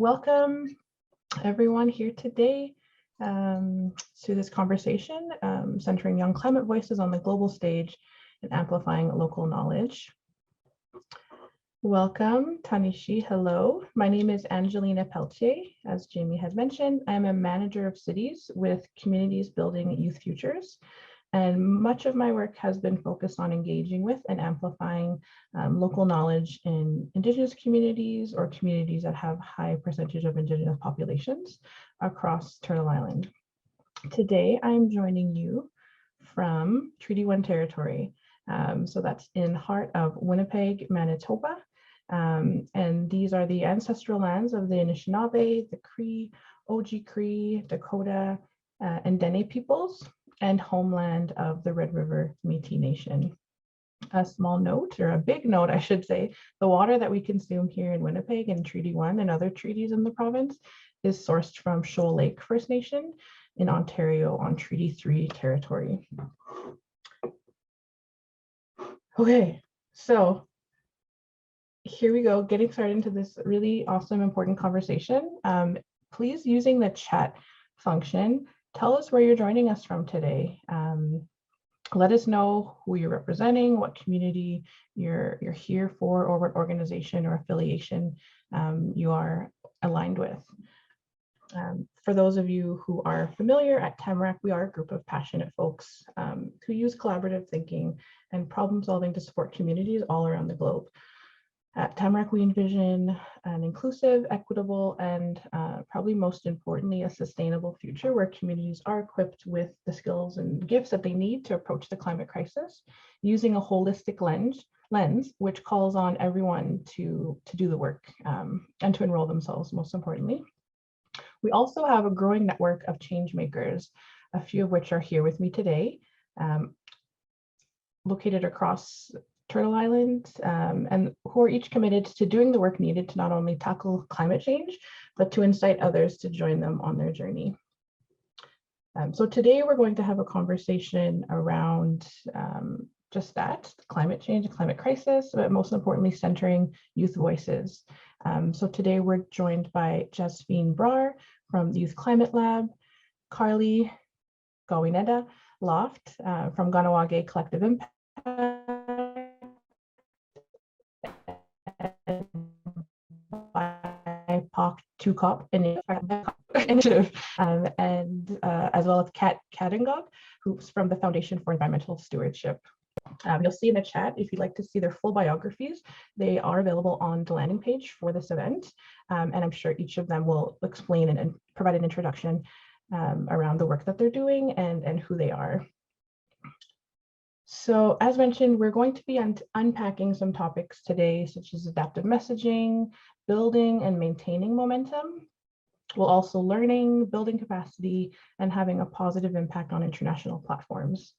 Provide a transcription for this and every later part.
Welcome everyone here today to this conversation centering young climate voices on the global stage and amplifying local knowledge. Welcome, Tanishi. Hello. My name is Angelina Pelletier. As Jamie had mentioned, I'm a manager of cities with Communities Building Youth Futures. And much of my work has been focused on engaging with and amplifying local knowledge in Indigenous communities or communities that have high percentage of Indigenous populations across Turtle Island. Today, I'm joining you from Treaty 1 territory. So that's in heart of Winnipeg, Manitoba. And these are the ancestral lands of the Anishinaabe, the Cree, Oji-Cree, Dakota, and Dene peoples, and homeland of the Red River Métis Nation. A small note, or a big note, I should say, the water that we consume here in Winnipeg in Treaty 1 and other treaties in the province is sourced from Shoal Lake First Nation in Ontario on Treaty 3 territory. Okay, so here we go, getting started into this really awesome, important conversation. Please, using the chat function, tell us where you're joining us from today. Let us know who you're representing, what community you're here for, or what organization or affiliation you are aligned with. For those of you who are familiar, at Tamarack, we are a group of passionate folks who use collaborative thinking and problem solving to support communities all around the globe. At Tamarack, we envision an inclusive, equitable, and probably most importantly, a sustainable future where communities are equipped with the skills and gifts that they need to approach the climate crisis using a holistic lens which calls on everyone to do the work and to enroll themselves, most importantly. We also have a growing network of change makers, a few of which are here with me today, located across Turtle Island, and who are each committed to doing the work needed to not only tackle climate change, but to incite others to join them on their journey. So today we're going to have a conversation around just that, climate change and climate crisis, but most importantly, centering youth voices. So today we're joined by Jasveen Brar from the Youth Climate Lab, Carlee Kawinehta Loft from Cadungog Collective Impact, BIPOC to COP initiative, and as well as Cadungog, who's from the Foundation for Environmental Stewardship. You'll see in the chat, if you'd like to see their full biographies, they are available on the landing page for this event. And I'm sure each of them will explain and provide an introduction around the work that they're doing and who they are. So as mentioned, we're going to be unpacking some topics today, such as adaptive messaging, building and maintaining momentum, while also learning, building capacity, and having a positive impact on international platforms.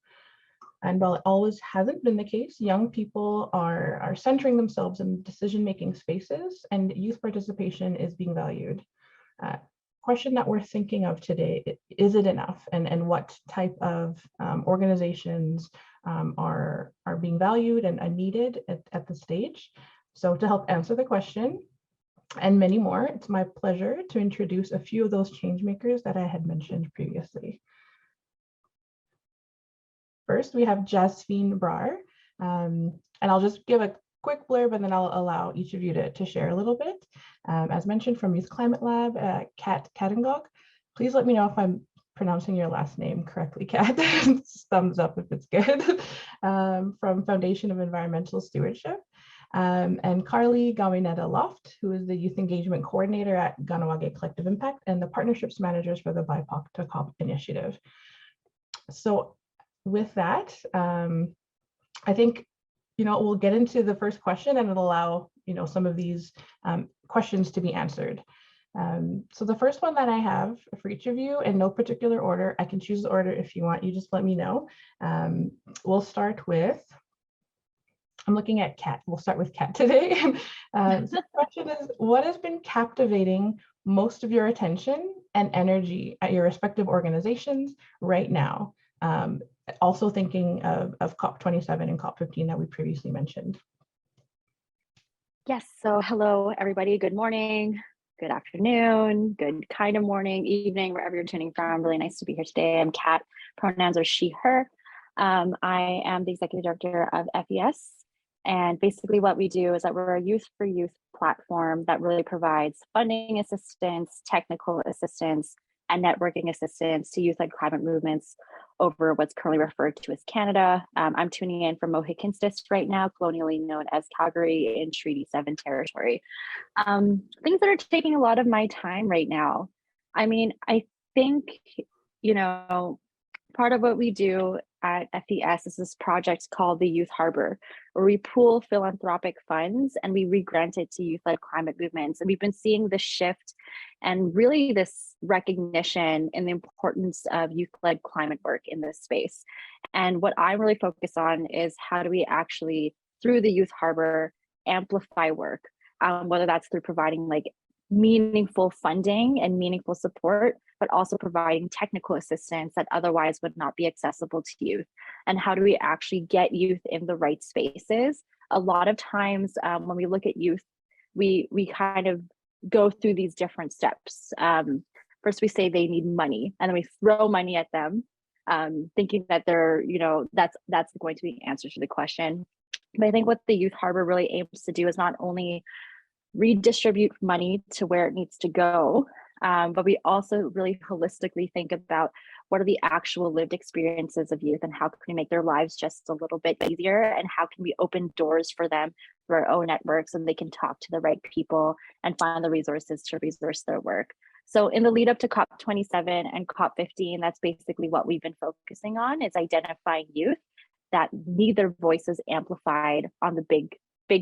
And while it always hasn't been the case, young people are centering themselves in decision-making spaces, and youth participation is being valued. Question that we're thinking of today, is it enough? And what type of organizations are being valued and needed at the stage? So to help answer the question and many more, it's my pleasure to introduce a few of those change makers that I had mentioned previously. First, we have Jasveen Brar, and I'll just give a quick blurb and then I'll allow each of you to share a little bit. As mentioned, from Youth Climate Lab, Cadungog. Please let me know if I'm pronouncing your last name correctly, Kat. Thumbs up if it's good. From Foundation of Environmental Stewardship. And Carlee Kawinehta Loft, who is the Youth Engagement Coordinator at Cadungog Collective Impact and the Partnerships Managers for the BIPOC to COP initiative. So with that, I think, we'll get into the first question and it'll allow, some of these questions to be answered. So the first one that I have for each of you, in no particular order, I can choose the order if you want, you just let me know. We'll start with, I'm looking at Kat. We'll start with Kat today. So the question is, what has been captivating most of your attention and energy at your respective organizations right now? Also thinking of COP27 and COP15 that we previously mentioned. Yes, so hello everybody, good morning. good afternoon, good kind of morning, evening, wherever you're tuning from. Really nice to be here today. I'm Kat. Pronouns are she, her. I am the executive director of FES. And basically what we do is that we're a youth for youth platform that really provides funding assistance, technical assistance, and networking assistance to youth-led climate movements over what's currently referred to as Canada. I'm tuning in from Mohikenstis right now, colonially known as Calgary in Treaty 7 territory. Things that are taking a lot of my time right now. I mean, I think, you know, part of what we do at FES is this project called the Youth Harbor, where we pool philanthropic funds and we re-grant it to youth-led climate movements. And we've been seeing this shift and really this recognition in the importance of youth-led climate work in this space. And what I'm really focused on is how do we actually, through the Youth Harbor, amplify work, whether that's through providing like meaningful funding and meaningful support, but also providing technical assistance that otherwise would not be accessible to youth. And how do we actually get youth in the right spaces? A lot of times when we look at youth, we kind of go through these different steps. First, we say they need money, and then we throw money at them, thinking that they're, that's going to be the answer to the question. But I think what the Youth Harbor really aims to do is not only redistribute money to where it needs to go, but we also really holistically think about what are the actual lived experiences of youth and how can we make their lives just a little bit easier, and how can we open doors for them through our own networks so they can talk to the right people and find the resources to resource their work. So in the lead up to COP27 and COP15, that's basically what we've been focusing on, is identifying youth that need their voices amplified on the big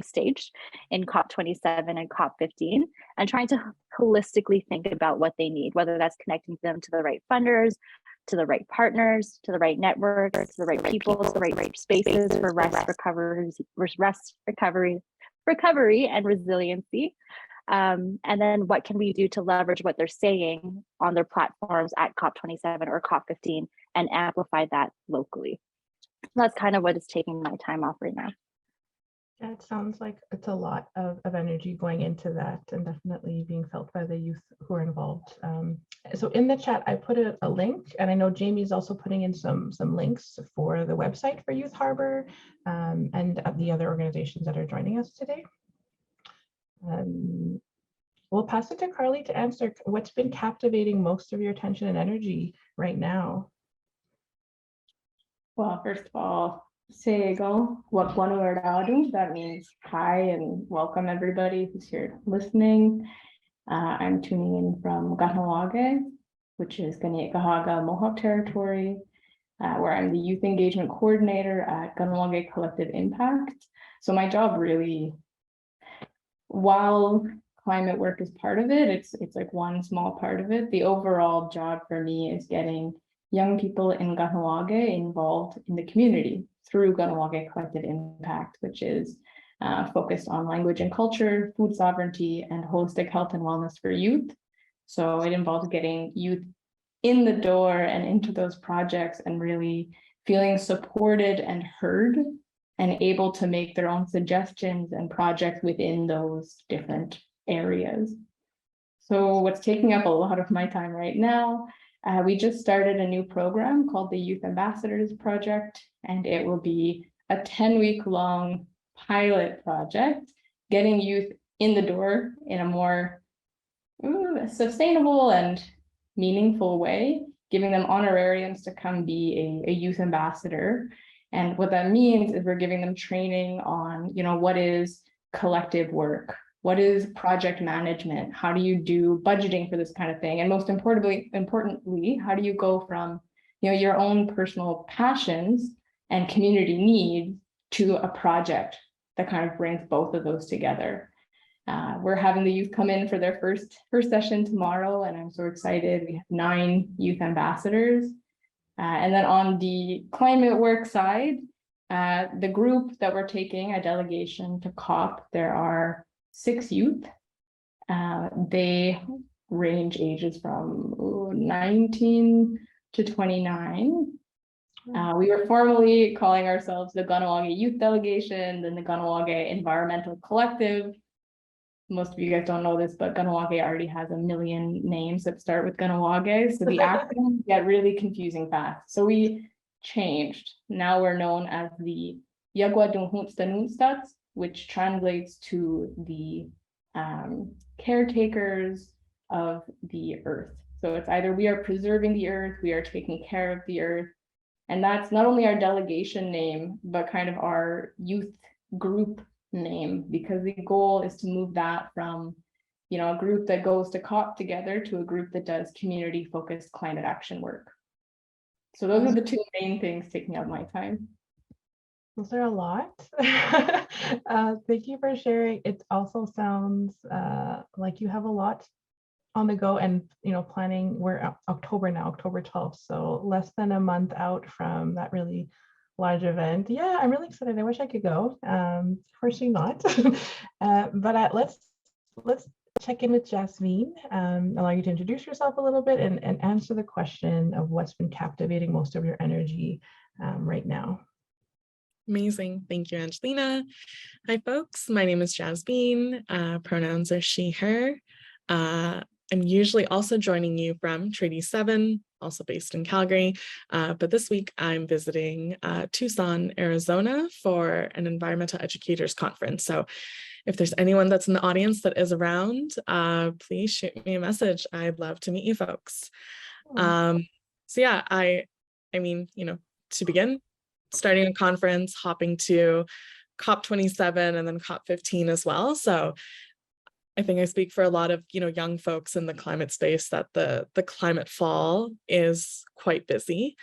stage in COP27 and COP15, and trying to holistically think about what they need, whether that's connecting them to the right funders, to the right partners, to the right networks, to the right people, to the right spaces for recovery and resiliency. And then what can we do to leverage what they're saying on their platforms at COP27 or COP15 and amplify that locally. That's kind of what is taking my time off right now. Yeah, it sounds like it's a lot of energy going into that, and definitely being felt by the youth who are involved. So in the chat, I put a link, and I know Jamie's also putting in some links for the website for Youth Harbor and the other organizations that are joining us today. We'll pass it to Carlee to answer what's been captivating most of your attention and energy right now. Well, first of all, Sego, Wakwanueradu, that means hi and welcome everybody who's here listening. I'm tuning in from Kahnawake, which is Kanien'kehá:ka Mohawk territory, where I'm the youth engagement coordinator at Kahnawake Collective Impact. So my job really, while climate work is part of it, it's like one small part of it. The overall job for me is getting young people in Kahnawake involved in the community through Kahnawake Collective Impact, which is focused on language and culture, food sovereignty, and holistic health and wellness for youth. So it involves getting youth in the door and into those projects and really feeling supported and heard and able to make their own suggestions and projects within those different areas. So what's taking up a lot of my time right now, we just started a new program called the Youth Ambassadors Project, and it will be a 10-week-long pilot project, getting youth in the door in a more sustainable and meaningful way, giving them honorariums to come be a youth ambassador. And what that means is we're giving them training on, what is collective work? What is project management? How do you do budgeting for this kind of thing? And most importantly, how do you go from your own personal passions and community needs to a project that kind of brings both of those together? We're having the youth come in for their first session tomorrow, and I'm so excited. We have 9 youth ambassadors. And then on the climate work side, the group that we're taking a delegation to COP, there are 6 youth. They range ages from 19 to 29. We were formally calling ourselves the Kahnawake Youth Delegation, then the Kahnawake Environmental Collective. most of you guys don't know this, but Kahnawake already has a million names that start with Kahnawake. So the acronyms get really confusing fast. So we changed. Now we're known as the Yagwa Dunhunstats, which translates to the caretakers of the earth. So it's either we are preserving the earth, we are taking care of the earth. And that's not only our delegation name, but kind of our youth group name, because the goal is to move that from, you know, a group that goes to COP together to a group that does community focused climate action work. So those are the two main things taking up my time. Those are a lot. Thank you for sharing. It also sounds like you have a lot on the go, and planning. We're October now, October 12th, so less than a month out from that really large event. Yeah, I'm really excited. I wish I could go. Unfortunately not. But let's check in with Jasveen. Allow you to introduce yourself a little bit and answer the question of what's been captivating most of your energy right now. Amazing. Thank you, Angelina. Hi, folks. My name is Jasveen. Pronouns are she, her. I'm usually also joining you from Treaty 7, also based in Calgary. But this week I'm visiting Tucson, Arizona for an environmental educators conference. So if there's anyone that's in the audience that is around, please shoot me a message. I'd love to meet you folks. So yeah, I mean, to begin, starting a conference, hopping to COP27 and then COP15 as well. So I think I speak for a lot of, young folks in the climate space that the climate fall is quite busy.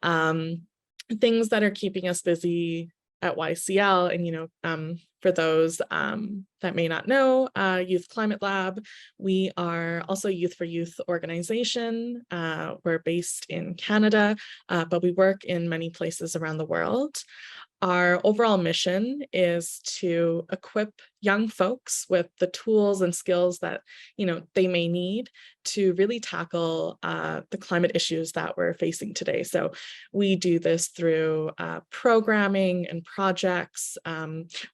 Things that are keeping us busy at YCL, and, for those that may not know, Youth Climate Lab, we are also Youth for Youth organization. We're based in Canada, but we work in many places around the world. Our overall mission is to equip young folks with the tools and skills that, they may need to really tackle the climate issues that we're facing today. So we do this through programming and projects.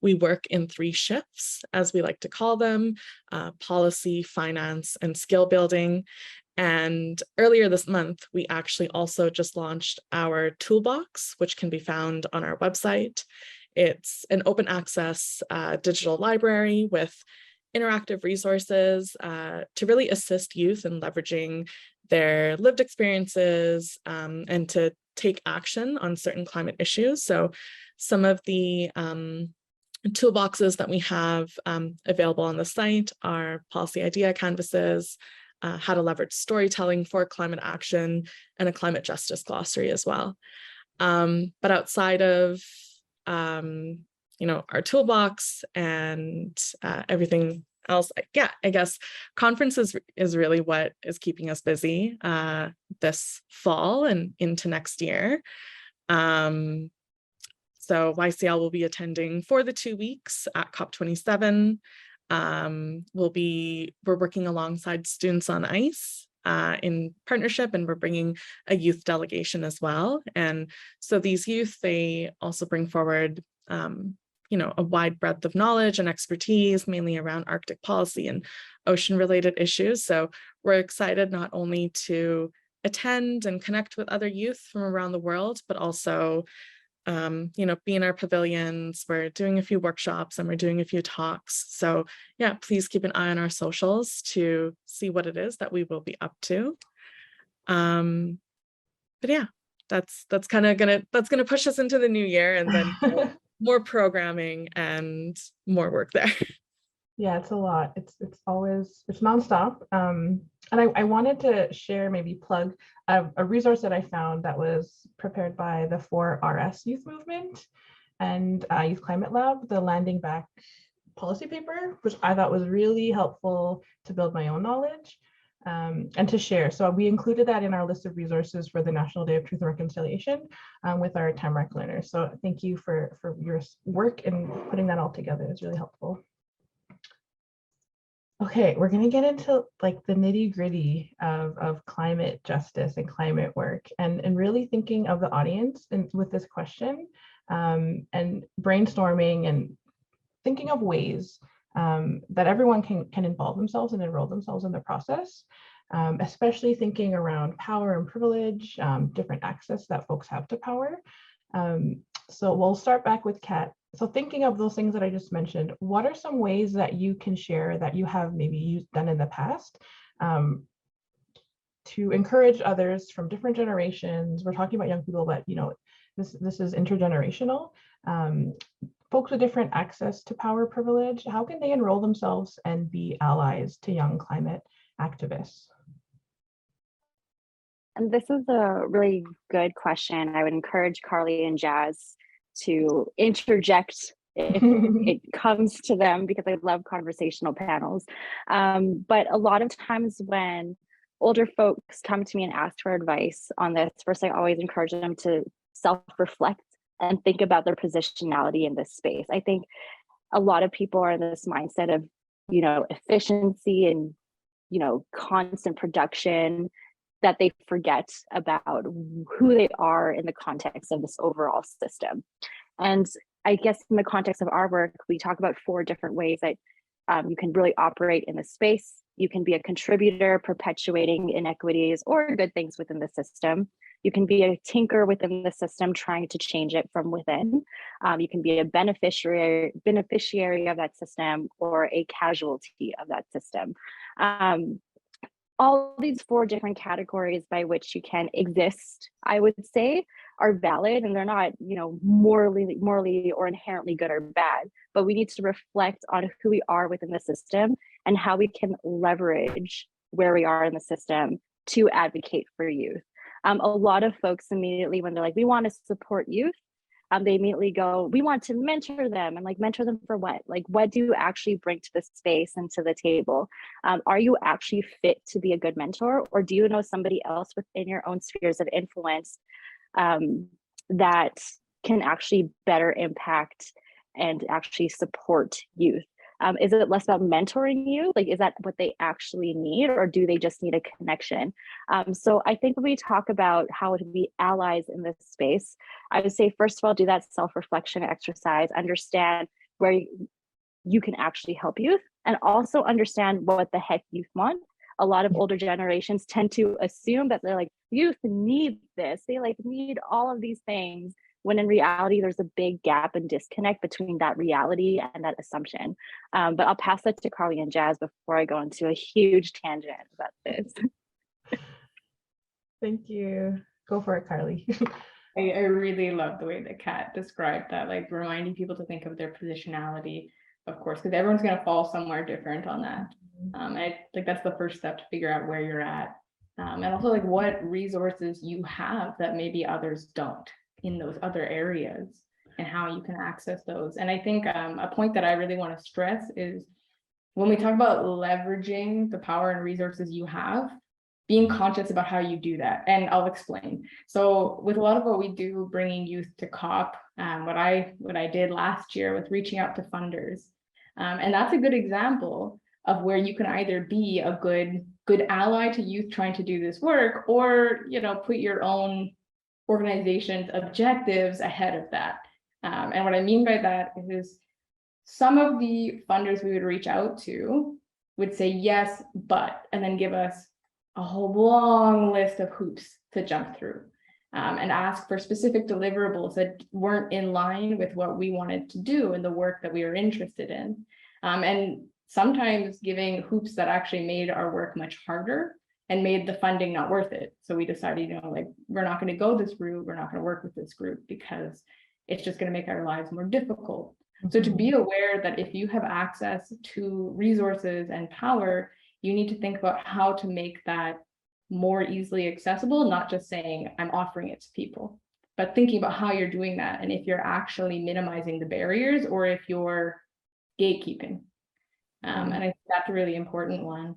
We work in 3 shifts, as we like to call them, policy, finance, and skill building. And earlier this month, we actually also just launched our toolbox, which can be found on our website. It's an open access digital library with interactive resources to really assist youth in leveraging their lived experiences and to take action on certain climate issues. So some of the toolboxes that we have available on the site are policy idea canvases, how to leverage storytelling for climate action, and a climate justice glossary as well. But outside of, our toolbox and everything else, I guess conferences is really what is keeping us busy this fall and into next year. So YCL will be attending for the 2 weeks at COP27. We're working alongside Students on Ice in partnership, and we're bringing a youth delegation as well. And so these youth, they also bring forward, a wide breadth of knowledge and expertise, mainly around Arctic policy and ocean-related issues. So we're excited not only to attend and connect with other youth from around the world, but also be in our pavilions. We're doing a few workshops and we're doing a few talks. So yeah, please keep an eye on our socials to see what it is that we will be up to. But yeah, that's gonna push us into the new year, and then more programming and more work there. Yeah, it's a lot. It's nonstop. And I wanted to share, maybe plug a resource that I found that was prepared by the 4RS Youth Movement and Youth Climate Lab, the Landing Back policy paper, which I thought was really helpful to build my own knowledge and to share. So we included that in our list of resources for the National Day of Truth and Reconciliation with our Tamarack learners. So thank you for your work in putting that all together. It's really helpful. Okay, we're going to get into like the nitty gritty of climate justice and climate work, and really thinking of the audience and with this question and brainstorming and thinking of ways that everyone can involve themselves and enroll themselves in the process, especially thinking around power and privilege, different access that folks have to power. So we'll start back with Kat. So thinking of those things that I just mentioned, what are some ways that you can share that you have maybe done in the past to encourage others from different generations? We're talking about young people, but this is intergenerational. Folks with different access to power privilege, how can they enroll themselves and be allies to young climate activists? And this is a really good question. I would encourage Carlee and Jazz to interject if it comes to them, because I love conversational panels. But a lot of times when older folks come to me and ask for advice on this, first, I always encourage them to self-reflect and think about their positionality in this space. I think a lot of people are in this mindset of, efficiency and, constant production, that they forget about who they are in the context of this overall system. And I guess in the context of our work, we talk about 4 different ways that you can really operate in this space. You can be a contributor, perpetuating inequities or good things within the system. You can be a tinker within the system, trying to change it from within. You can be a beneficiary of that system, or a casualty of that system. All these 4 different categories by which you can exist, I would say, are valid, and they're not, morally or inherently good or bad, but we need to reflect on who we are within the system and how we can leverage where we are in the system to advocate for youth. A lot of folks immediately, when they're like, we want to support youth, they immediately go, we want to mentor them. And mentor them for what? What do you actually bring to the space and to the table? Are you actually fit to be a good mentor? Or do you know somebody else within your own spheres of influence that can actually better impact and actually support youth? Is it less about mentoring you? Is that what they actually need, or do they just need a connection? So I think when we talk about how to be allies in this space, I would say, first of all, do that self-reflection exercise, understand where you can actually help youth, and also understand what the heck youth want. A lot of older generations tend to assume that they're youth need this, they need all of these things, when in reality, there's a big gap and disconnect between that reality and that assumption. But I'll pass that to Carlee and Jazz before I go into a huge tangent about this. Thank you. Go for it, Carlee. I really love the way that Kat described that, reminding people to think of their positionality, of course, because everyone's going to fall somewhere different on that. And I think that's the first step to figure out where you're at. And also what resources you have that maybe others don't in those other areas, and how you can access those. And I think a point that I really want to stress is, when we talk about leveraging the power and resources you have, being conscious about how you do that. And I'll explain. So with a lot of what we do, bringing youth to COP, what I did last year with reaching out to funders, and that's a good example of where you can either be a good ally to youth trying to do this work, or put your own organization's objectives ahead of that. And what I mean by that is, some of the funders we would reach out to would say yes, but, and then give us a whole long list of hoops to jump through, and ask for specific deliverables that weren't in line with what we wanted to do and the work that we were interested in. And sometimes giving hoops that actually made our work much harder and made the funding not worth it. So we decided, we're not going to go this route. We're not going to work with this group because it's just going to make our lives more difficult. So to be aware that if you have access to resources and power, you need to think about how to make that more easily accessible, not just saying, I'm offering it to people, but thinking about how you're doing that, and if you're actually minimizing the barriers, or if you're gatekeeping. And I think that's a really important one.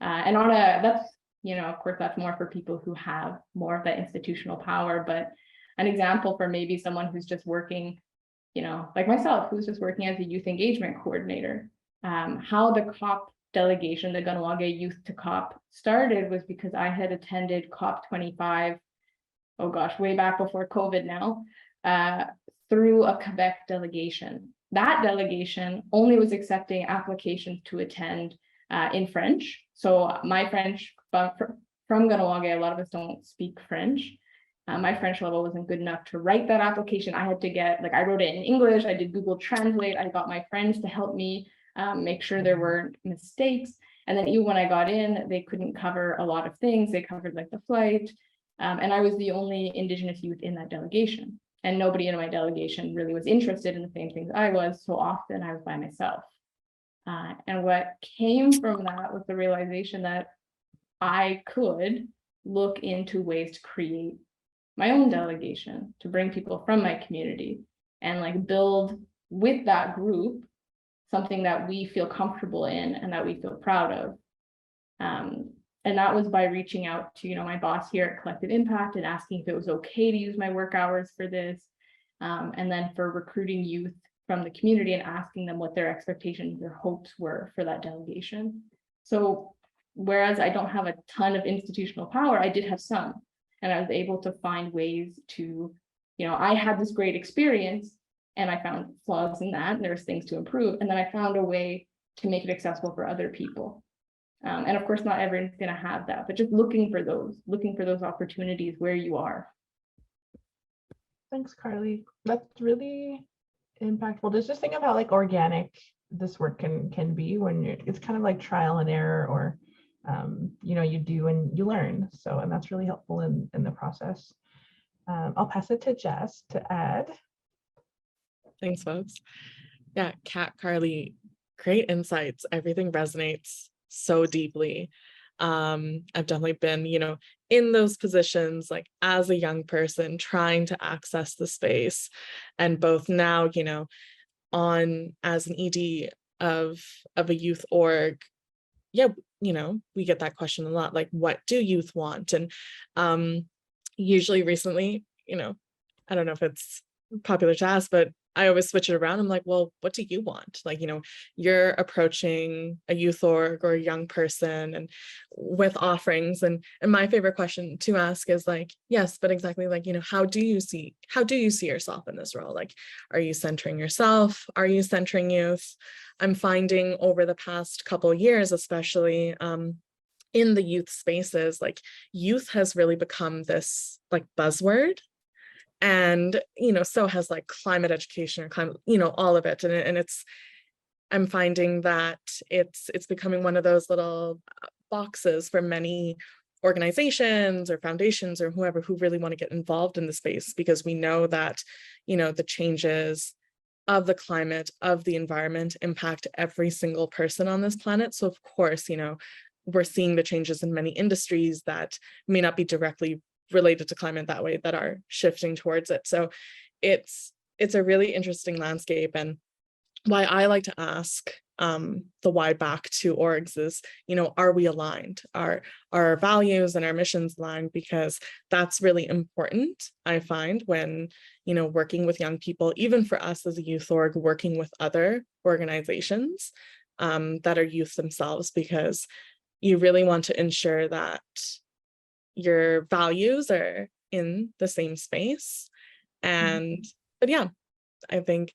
And that's, of course, that's more for people who have more of that institutional power, but an example for maybe someone who's just working, like myself, who's just working as a youth engagement coordinator. How the COP delegation, the Cadungog Youth to COP, started was because I had attended COP25, way back before COVID now, through a Quebec delegation that delegation only was accepting applications to attend in French. So my French from Cadungog, a lot of us don't speak French. My French level wasn't good enough to write that application. I had to get, like, I wrote it in English. I did Google Translate. I got my friends to help me make sure there weren't mistakes. And then even when I got in, they couldn't cover a lot of things. They covered like the flight. And I was the only Indigenous youth in that delegation. And nobody in my delegation really was interested in the same things I was. So often I was by myself. And what came from that was the realization that I could look into ways to create my own delegation, to bring people from my community and like build with that group something that we feel comfortable in and that we feel proud of. And that was by reaching out to, my boss here at Collective Impact and asking if it was okay to use my work hours for this. And then for recruiting youth from the community and asking them what their expectations or hopes were for that delegation. So whereas I don't have a ton of institutional power, I did have some. And I was able to find ways to, I had this great experience and I found flaws in that. And there was things to improve. And then I found a way to make it accessible for other people. And of course, not everyone's going to have that, but just looking for those opportunities where you are. Thanks, Carlee. That's really impactful. Just think of how like organic this work can be when it's kind of like trial and error, or you do and you learn. So, and that's really helpful in the process. I'll pass it to Jess to add. Thanks, folks. Yeah, Kat, Carlee, great insights. Everything resonates so deeply. I've definitely been, in those positions, like as a young person trying to access the space, and both now, on as an ED of a youth org. Yeah, we get that question a lot, like, what do youth want? And usually recently, I don't know if it's popular to ask, but I always switch it around. I'm like, well, what do you want? Like, you're approaching a youth org or a young person and with offerings. And my favorite question to ask is like, yes, but exactly like, how do you see yourself in this role? Like, are you centering yourself? Are you centering youth? I'm finding over the past couple of years, especially in the youth spaces, like youth has really become this like buzzword. And, so has like climate education or climate, all of it. And I'm finding that it's becoming one of those little boxes for many organizations or foundations or whoever who really want to get involved in the space, because we know that, the changes of the climate, of the environment impact every single person on this planet. So of course, we're seeing the changes in many industries that may not be directly related to climate that way that are shifting towards it. So it's a really interesting landscape. And why I like to ask the why back to orgs is, are we aligned? Are our values and our missions aligned? Because that's really important, I find, when, working with young people, even for us as a youth org, working with other organizations that are youth themselves, because you really want to ensure that your values are in the same space. And, but yeah, I think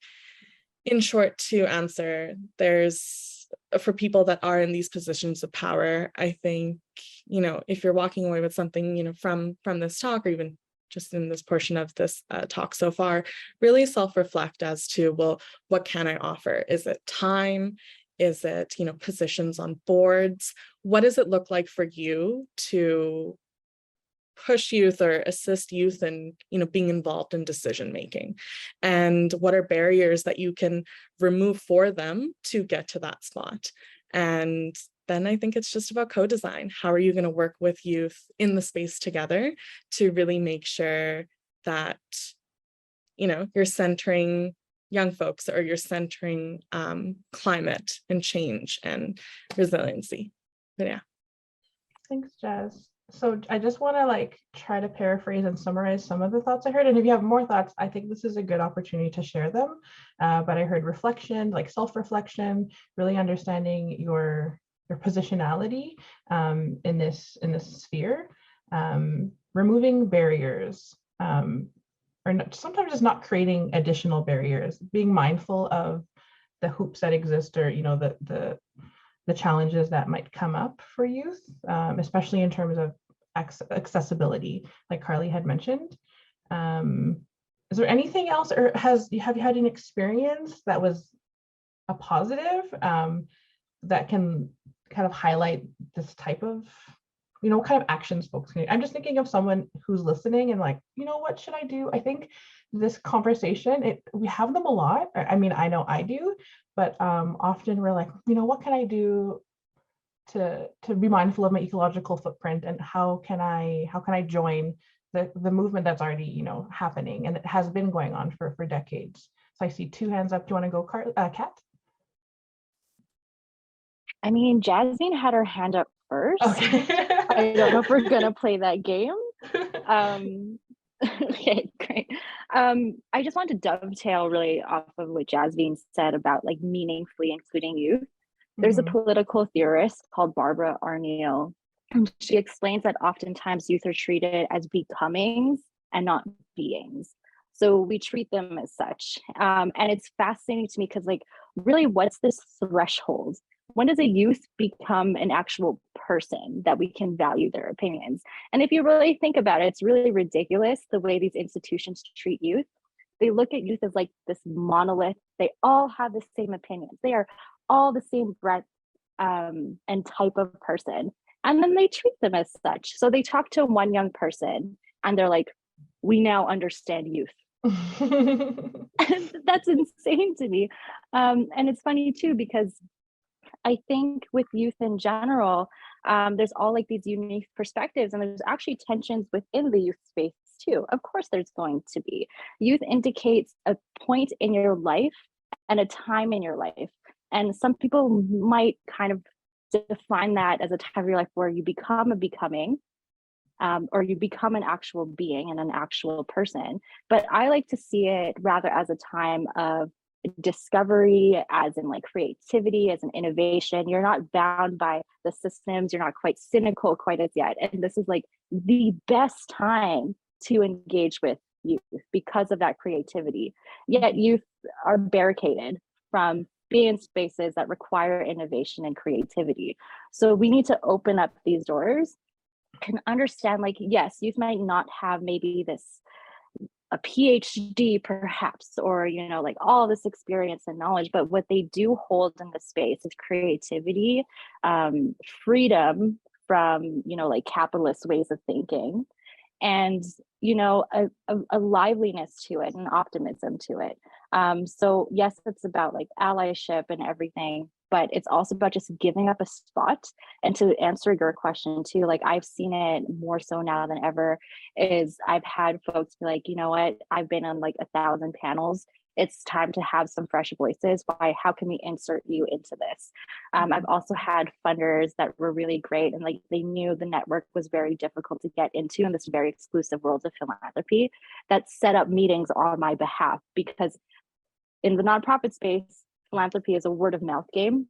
in short to answer, there's, for people that are in these positions of power, I think, if you're walking away with something, from this talk, or even just in this portion of this talk so far, really self-reflect as to, well, what can I offer? Is it time? Is it, positions on boards? What does it look like for you to push youth or assist youth in, being involved in decision making? And what are barriers that you can remove for them to get to that spot? And then I think it's just about co-design. How are you going to work with youth in the space together to really make sure that, you're centering young folks, or you're centering climate and change and resiliency? But yeah. Thanks, Jazz. So I just want to try to paraphrase and summarize some of the thoughts I heard. And if you have more thoughts, I think this is a good opportunity to share them. But I heard reflection, self-reflection, really understanding your positionality in this sphere, removing barriers, or sometimes just not creating additional barriers, being mindful of hoops that exist, or the challenges that might come up for youth, especially in terms of accessibility, like Carlee had mentioned. Is there anything else, or have you had an experience that was a positive, that can kind of highlight this type of, what kind of actions folks can do? I'm just thinking of someone who's listening and like, what should I do? I think this conversation, we have them a lot. I mean, I know I do, but often we're like, what can I do to be mindful of my ecological footprint, and how can I join the movement that's already, happening, and it has been going on for decades. So I see 2 hands up. Do you want to go, Kat? I mean, Jasveen had her hand up first. Okay. I don't know if we're gonna play that game. Okay, great. I just want to dovetail really off of what Jasveen said about like meaningfully including youth. There's a political theorist called Barbara Arneal, and she explains that oftentimes youth are treated as becomings and not beings. So we treat them as such. And it's fascinating to me because, like, really, what's this threshold? When does a youth become an actual person that we can value their opinions? And if you really think about it, it's really ridiculous the way these institutions treat youth. They look at youth as like this monolith. They all have the same opinions. They are all the same breadth and type of person. And then they treat them as such. So they talk to one young person and they're like, we now understand youth. And that's insane to me. And it's funny too, because I think with youth in general, there's all like these unique perspectives, and there's actually tensions within the youth space too. Of course, there's going to be. Youth indicates a point in your life and a time in your life. And some people might kind of define that as a time of your life where you become a becoming, or you become an actual being and an actual person. But I like to see it rather as a time of discovery, as in like creativity, as an innovation. You're not bound by the systems. You're not quite cynical quite as yet. And this is like the best time to engage with youth because of that creativity. Yet youth are barricaded from being in spaces that require innovation and creativity. So we need to open up these doors and understand, like, yes, youth might not have maybe a PhD perhaps, or, like all this experience and knowledge, but what they do hold in the space is creativity, freedom from, like capitalist ways of thinking, and, a liveliness to it and optimism to it. So yes, it's about like allyship and everything, but it's also about just giving up a spot. And to answer your question too, like I've seen it more so now than ever, is I've had folks be like, you know what, I've been on like 1,000 panels. It's time to have some fresh voices. How can we insert you into this? I've also had funders that were really great, and like they knew the network was very difficult to get into in this very exclusive world of philanthropy, that set up meetings on my behalf, because in the nonprofit space, philanthropy is a word of mouth game.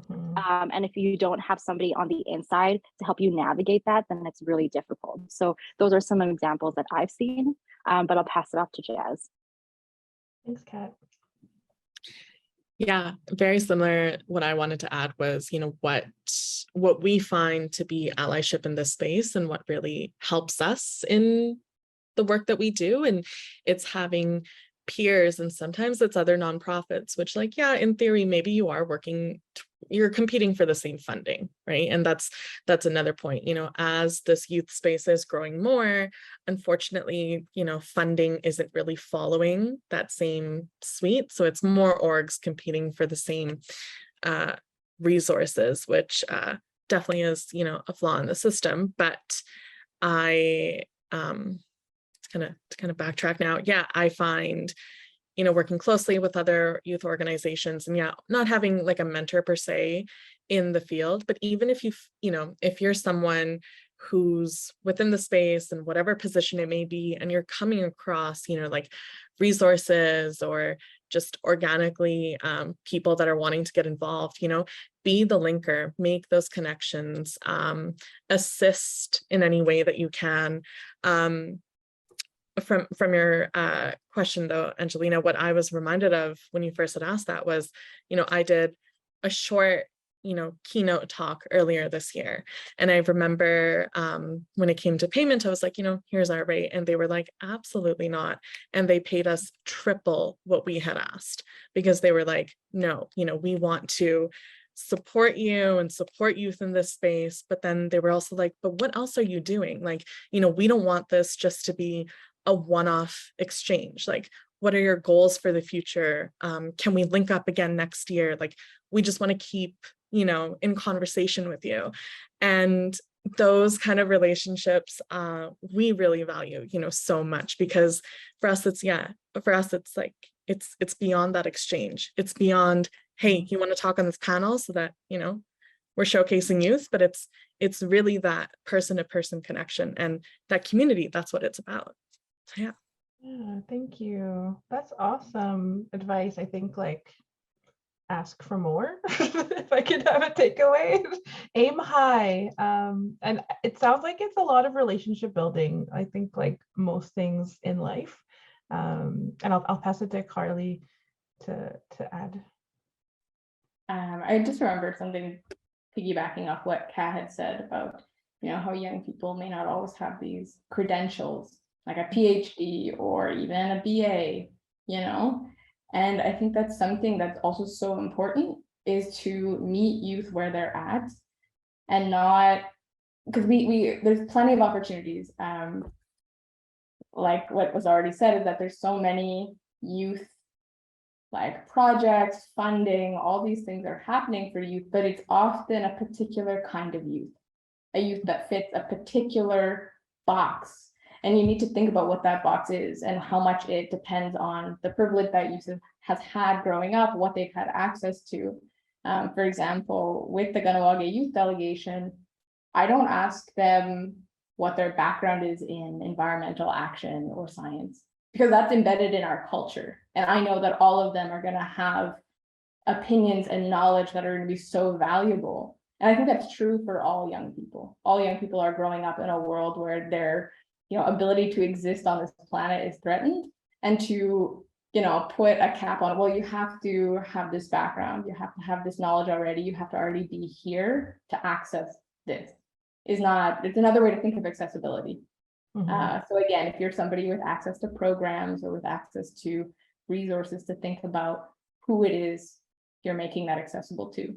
And if you don't have somebody on the inside to help you navigate that, then it's really difficult. So those are some examples that I've seen, but I'll pass it off to Jazz. Thanks, Kat. Yeah, very similar. What I wanted to add was, what we find to be allyship in this space and what really helps us in the work that we do. And it's having peers, and sometimes it's other nonprofits, which, like, yeah, in theory, maybe you are you're competing for the same funding, right? And that's another point, as this youth space is growing more, unfortunately, funding isn't really following that same suite. So it's more orgs competing for the same resources, which definitely is, a flaw in the system. But to kind of backtrack now. Yeah, I find, working closely with other youth organizations, and not having like a mentor per se in the field, but even if if you're someone who's within the space and whatever position it may be, and you're coming across, like resources or just organically people that are wanting to get involved, be the linker, make those connections, assist in any way that you can. from your question though, Angelina, what I was reminded of when you first had asked that was, I did a short, keynote talk earlier this year. And I remember when it came to payment, I was like, here's our rate. And they were like, absolutely not. And they paid us triple what we had asked, because they were like, no, we want to support you and support youth in this space. But then they were also like, but what else are you doing? Like, we don't want this just to be a one-off exchange. Like, what are your goals for the future? Can we link up again next year? Like, we just want to keep, in conversation with you. And those kind of relationships, we really value, so much, because for us, it's like, it's beyond that exchange. It's beyond, hey, you want to talk on this panel so that, we're showcasing youth, but it's really that person-to-person connection and that community. That's what it's about. So, yeah. Yeah, thank you. That's awesome advice. I think, like, ask for more. If I could have a takeaway, aim high. And it sounds like it's a lot of relationship building. I think, like most things in life. And I'll pass it to Carlee to add. I just remembered something, piggybacking off what Kat had said about, how young people may not always have these credentials, like a PhD or even a BA, and I think that's something that's also so important, is to meet youth where they're at, and not, because there's plenty of opportunities. Like what was already said, is that there's so many youth like projects, funding, all these things are happening for youth, but it's often a particular kind of youth, a youth that fits a particular box. And you need to think about what that box is and how much it depends on the privilege that youth has had growing up, what they've had access to. For example, with the Cadungog youth delegation, I don't ask them what their background is in environmental action or science, because that's embedded in our culture. And I know that all of them are going to have opinions and knowledge that are going to be so valuable. And I think that's true for all young people. All young people are growing up in a world where their ability to exist on this planet is threatened, and to put a cap on, well, you have to have this background, you have to have this knowledge already, you have to already be here to access this, it's another way to think of accessibility. So again, if you're somebody with access to programs or with access to resources, to think about who it is you're making that accessible to.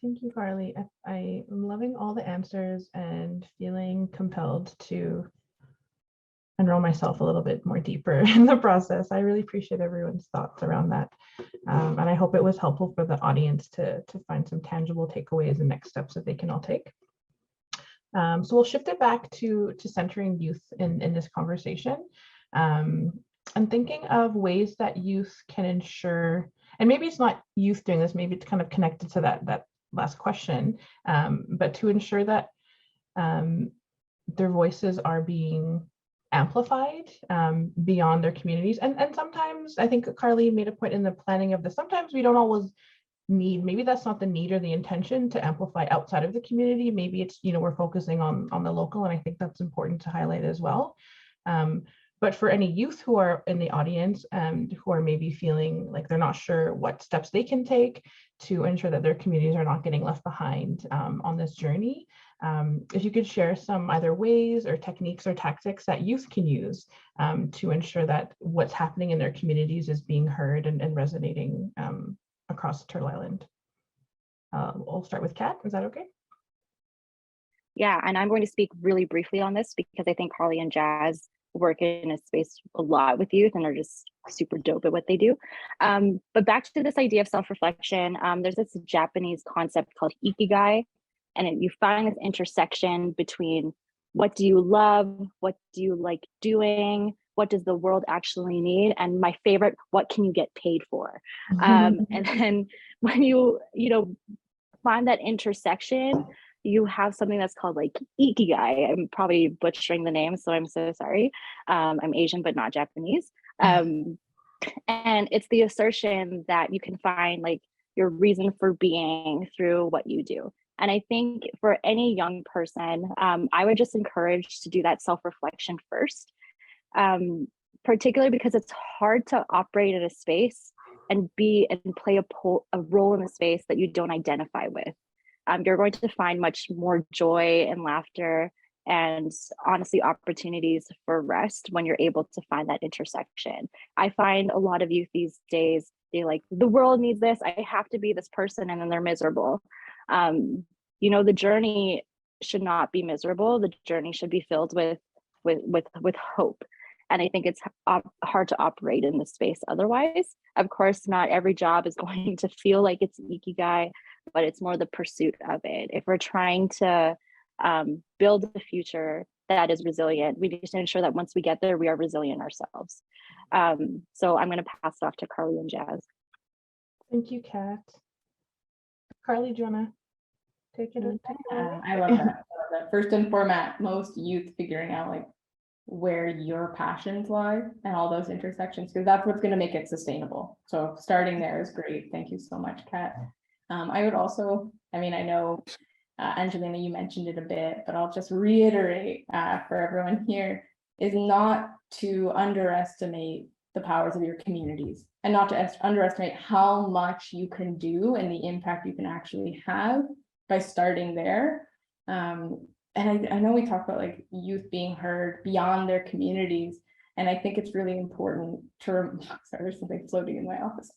Thank you, Carlee. I'm loving all the answers and feeling compelled to enroll myself a little bit more deeper in the process. I really appreciate everyone's thoughts around that. And I hope it was helpful for the audience to find some tangible takeaways and next steps that they can all take. So we'll shift it back to centering youth in this conversation. I'm thinking of ways that youth can ensure, and maybe it's not youth doing this, maybe it's kind of connected to that last question, but to ensure that their voices are being amplified beyond their communities. And sometimes, I think Carlee made a point in the planning of this, sometimes we don't always need, maybe that's not the need or the intention to amplify outside of the community. Maybe it's, we're focusing on the local, and I think that's important to highlight as well. But for any youth who are in the audience and who are maybe feeling like they're not sure what steps they can take to ensure that their communities are not getting left behind on this journey, if you could share some either ways or techniques or tactics that youth can use to ensure that what's happening in their communities is being heard and resonating across Turtle Island. We'll start with Kat. Is that okay? Yeah, and I'm going to speak really briefly on this because I think Carlee and Jazz work in a space a lot with youth and are just super dope at what they do. But back to this idea of self-reflection, there's this Japanese concept called ikigai, and you find this intersection between what do you love, what do you like doing, what does the world actually need, and my favorite, what can you get paid for? And then when you find that intersection, you have something that's called like ikigai. I'm probably butchering the name, so I'm so sorry. I'm Asian, but not Japanese. And it's the assertion that you can find like your reason for being through what you do. And I think for any young person, I would just encourage to do that self-reflection first, particularly because it's hard to operate in a space and play a role in the space that you don't identify with. You're going to find much more joy and laughter and honestly opportunities for rest when you're able to find that intersection. I find a lot of youth these days, they like, the world needs this, I have to be this person, and then they're miserable. You know, the journey should not be miserable. The journey should be filled with hope. And I think it's hard to operate in this space otherwise. Of course, not every job is going to feel like it's ikigai, but it's more the pursuit of it. If we're trying to build a future that is resilient, we need to ensure that once we get there, we are resilient ourselves. So I'm going to pass it off to Carlee and Jazz. Thank you, Kat. Carlee, do you want to take it? I love that. First and foremost, youth figuring out like where your passions lie and all those intersections, because that's what's going to make it sustainable. So starting there is great. Thank you so much, Kat. I would also, I mean, I know Angelina, you mentioned it a bit, but I'll just reiterate for everyone here, is not to underestimate the powers of your communities and not to underestimate how much you can do and the impact you can actually have by starting there. And I know we talk about like youth being heard beyond their communities, and I think it's really important to, sorry, there's something floating in my office.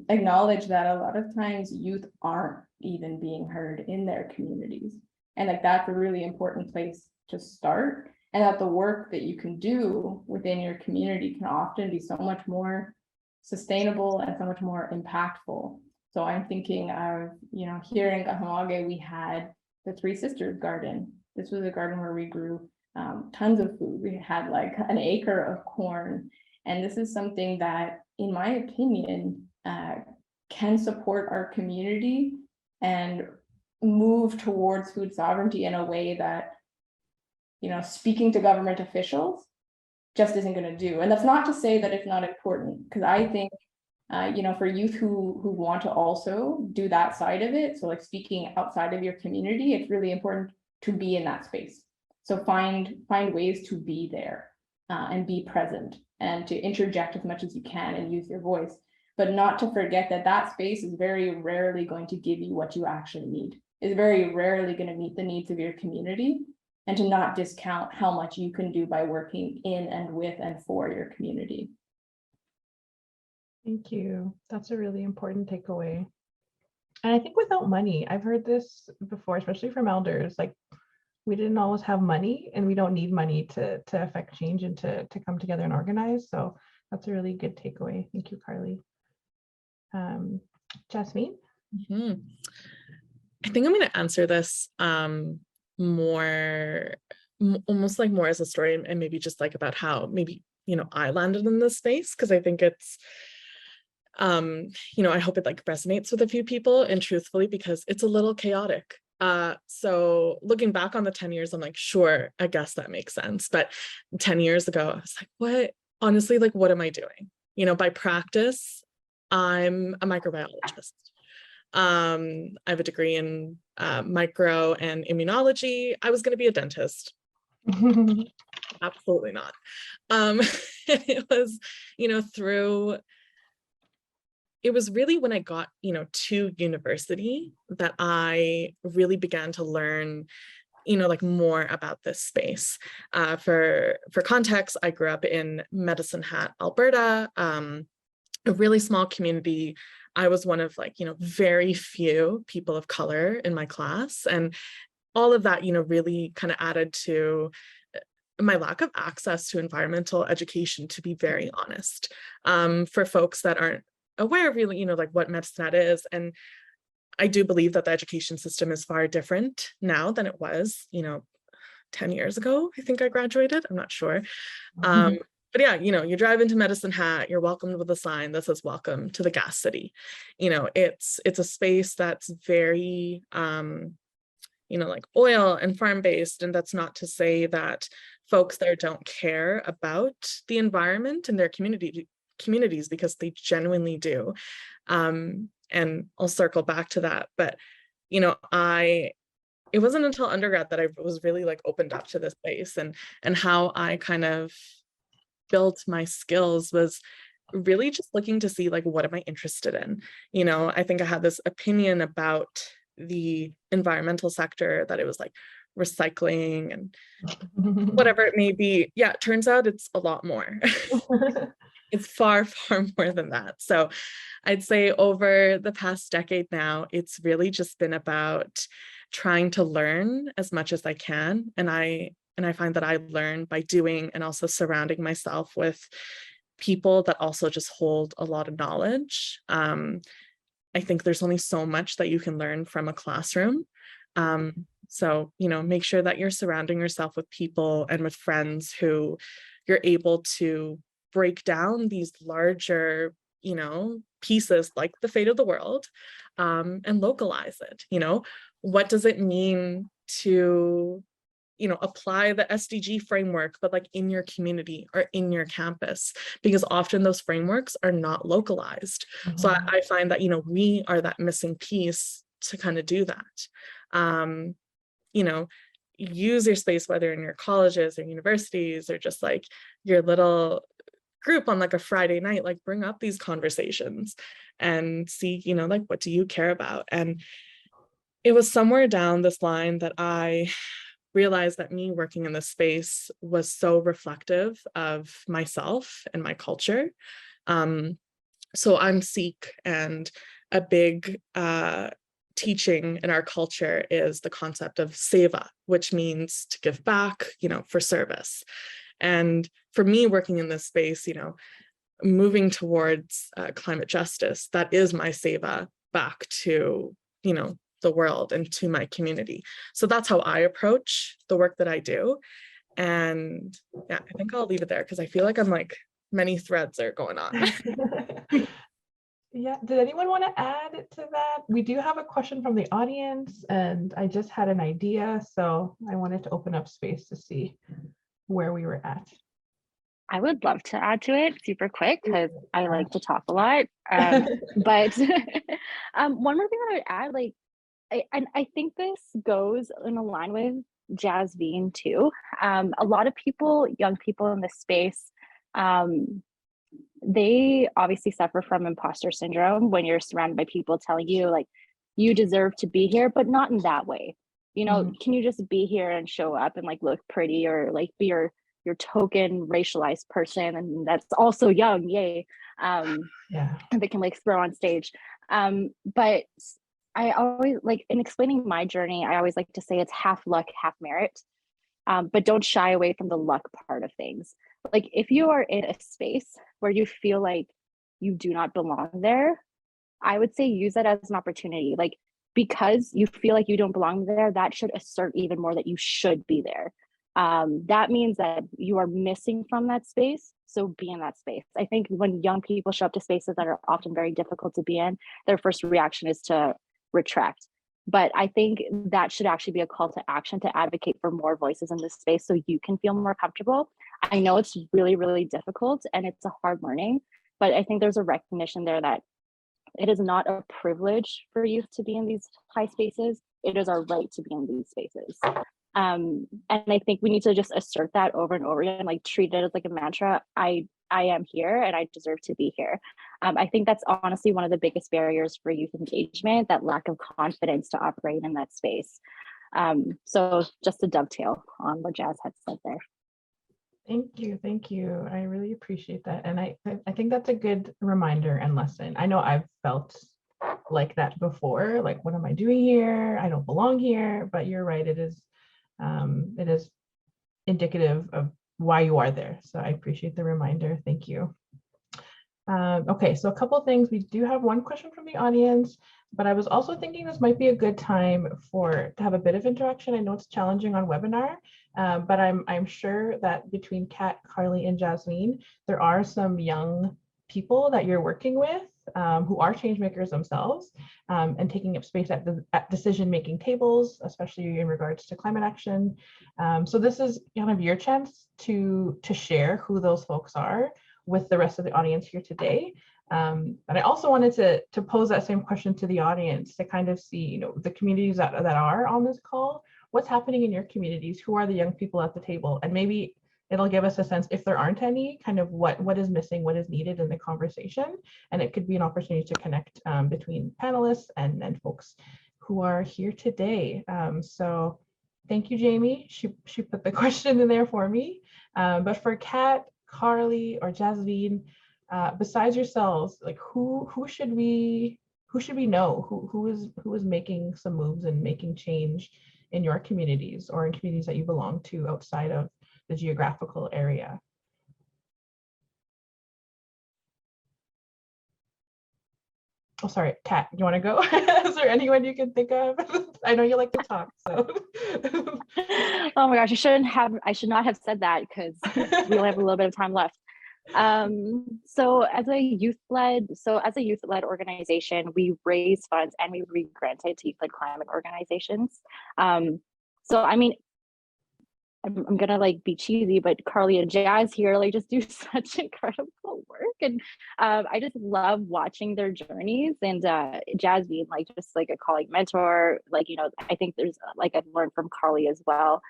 Acknowledge that a lot of times youth aren't even being heard in their communities. And like that's a really important place to start. And that the work that you can do within your community can often be so much more sustainable and so much more impactful. So I'm thinking of, you know, here in Cadungog, we had the Three Sisters garden. This was a garden where we grew tons of food. We had like an acre of corn. And this is something that, in my opinion, can support our community and move towards food sovereignty in a way that, you know, speaking to government officials just isn't going to do. And that's not to say that it's not important, because I think, you know, for youth who want to also do that side of it, so like speaking outside of your community, it's really important to be in that space. So find ways to be there and be present and to interject as much as you can and use your voice, but not to forget that that space is very rarely going to give you what you actually need. It's very rarely going to meet the needs of your community, and to not discount how much you can do by working in and with and for your community. Thank you. That's a really important takeaway. And I think without money, I've heard this before, especially from elders, like we didn't always have money, and we don't need money to affect change and to come together and organize. So that's a really good takeaway. Thank you, Carlee. Jasveen? I think I'm going to answer this almost like more as a story, and maybe just like about how maybe, you know, I landed in this space, because I think it's, you know, I hope it like resonates with a few people, and truthfully, because it's a little chaotic. So looking back on the 10 years, I'm like, sure, I guess that makes sense. But 10 years ago, I was like, what, honestly, like, what am I doing? You know, by practice, I'm a microbiologist. I have a degree in micro and immunology. I was going to be a dentist. Absolutely not. It was, you know, it was really when I got, you know, to university that I really began to learn, you know, like more about this space. For context, I grew up in Medicine Hat, Alberta, a really small community. I was one of like, you know, very few people of color in my class. And all of that, you know, really kind of added to my lack of access to environmental education, to be very honest. For folks that aren't aware of really, you know, like what Medicine Hat is. And I do believe that the education system is far different now than it was, you know, 10 years ago. I think I graduated, I'm not sure. But yeah, you know, you drive into Medicine Hat, you're welcomed with a sign that says, welcome to the gas city. You know, it's a space that's very, you know, like oil and farm based. And that's not to say that folks there don't care about the environment and their communities, because they genuinely do. and I'll circle back to that, but you know, it wasn't until undergrad that I was really like opened up to this space, and how I kind of built my skills was really just looking to see like, what am I interested in? You know, I think I had this opinion about the environmental sector that it was like recycling and whatever it may be. Yeah, it turns out it's a lot more. It's far, far more than that. So I'd say over the past decade now, it's really just been about trying to learn as much as I can. And I find that I learn by doing, and also surrounding myself with people that also just hold a lot of knowledge. I think there's only so much that you can learn from a classroom. So, you know, make sure that you're surrounding yourself with people and with friends who you're able to break down these larger, you know, pieces like the fate of the world, and localize it. You know, what does it mean to, you know, apply the SDG framework, but like in your community or in your campus, because often those frameworks are not localized. So I find that, you know, we are that missing piece to kind of do that. You know, use your space, whether in your colleges or universities, or just like your little group on like a Friday night, like bring up these conversations and see, you know, like, what do you care about? And it was somewhere down this line that I realized that me working in this space was so reflective of myself and my culture. So I'm Sikh, and a big teaching in our culture is the concept of seva, which means to give back, you know, for service. And for me, working in this space, you know, moving towards climate justice, that is my seva back to, you know, the world and to my community. So that's how I approach the work that I do. And yeah, I think I'll leave it there because I feel like I'm like, many threads are going on. Yeah, did anyone want to add to that? We do have a question from the audience, and I just had an idea, so I wanted to open up space to see where we were at. I would love to add to it super quick because I like to talk a lot. But one more thing that I would add, like, I think this goes in a line with Jasveen too. A lot of people, young people in this space, they obviously suffer from imposter syndrome when you're surrounded by people telling you like, you deserve to be here, but not in that way. You know, can you just be here and show up and like look pretty, or like be your token racialized person, and that's also young, yay. And they can like throw on stage. But I always, like, in explaining my journey, I always like to say it's half luck, half merit. But don't shy away from the luck part of things. Like, if you are in a space where you feel like you do not belong there, I would say use that as an opportunity. Like, because you feel like you don't belong there, that should assert even more that you should be there. That means that you are missing from that space. So be in that space. I think when young people show up to spaces that are often very difficult to be in, their first reaction is to retract. But I think that should actually be a call to action to advocate for more voices in this space so you can feel more comfortable. I know it's really, really difficult and it's a hard learning, but I think there's a recognition there that it is not a privilege for youth to be in these high spaces. It is our right to be in these spaces. And I think we need to just assert that over and over again, like treat it as like a mantra. I am here and I deserve to be here. I think that's honestly one of the biggest barriers for youth engagement, that lack of confidence to operate in that space. So just to dovetail on what Jazz had said there. Thank you. I really appreciate that. And I think that's a good reminder and lesson. I know I've felt like that before, like, what am I doing here? I don't belong here, but you're right, it is indicative of why you are there. So I appreciate the reminder. Thank you. Okay, so a couple of things. We do have one question from the audience, but I was also thinking this might be a good time to have a bit of interaction. I know it's challenging on webinar, but I'm sure that between Kat, Carlee, and Jasveen, there are some young people that you're working with who are change makers themselves, and taking up space at decision-making tables, especially in regards to climate action. So this is kind of your chance to share who those folks are with the rest of the audience here today. But I also wanted to pose that same question to the audience to kind of see, the communities that are on this call, what's happening in your communities, who are the young people at the table, and maybe it'll give us a sense, if there aren't any, kind of what is missing, what is needed in the conversation. And it could be an opportunity to connect between panelists and folks who are here today. So thank you, Jamie. She put the question in there for me. But for Kat, Carlee, or Jasveen, besides yourselves, like who should we know? Who is making some moves and making change in your communities or in communities that you belong to outside of the geographical area? Oh, sorry, Kat, you want to go? Is there anyone you can think of? I know you like to talk, so. Oh my gosh, I should not have said that because we only have a little bit of time left. So as a youth-led organization, we raise funds and we re-grant it to youth-led climate organizations. So I mean, I'm gonna like be cheesy, but Carlee and Jazz here like just do such incredible work, and I just love watching their journeys. And Jazz being like just like a colleague mentor, like I think there's like I've learned from Carlee as well.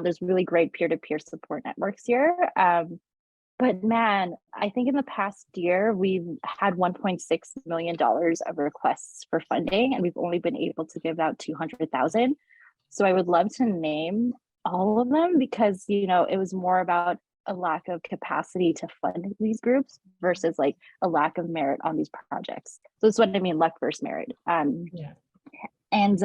There's really great peer-to-peer support networks here. But man, I think in the past year we've had $1.6 million of requests for funding, and we've only been able to give out 200,000. So I would love to name all of them because it was more about a lack of capacity to fund these groups versus like a lack of merit on these projects. So that's what I mean, luck versus merit. And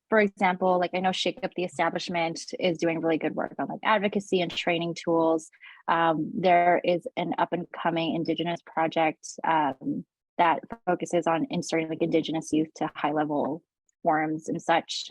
for example, like I know Shake Up the Establishment is doing really good work on like advocacy and training tools. There is an up and coming Indigenous project that focuses on inserting like Indigenous youth to high level forums and such.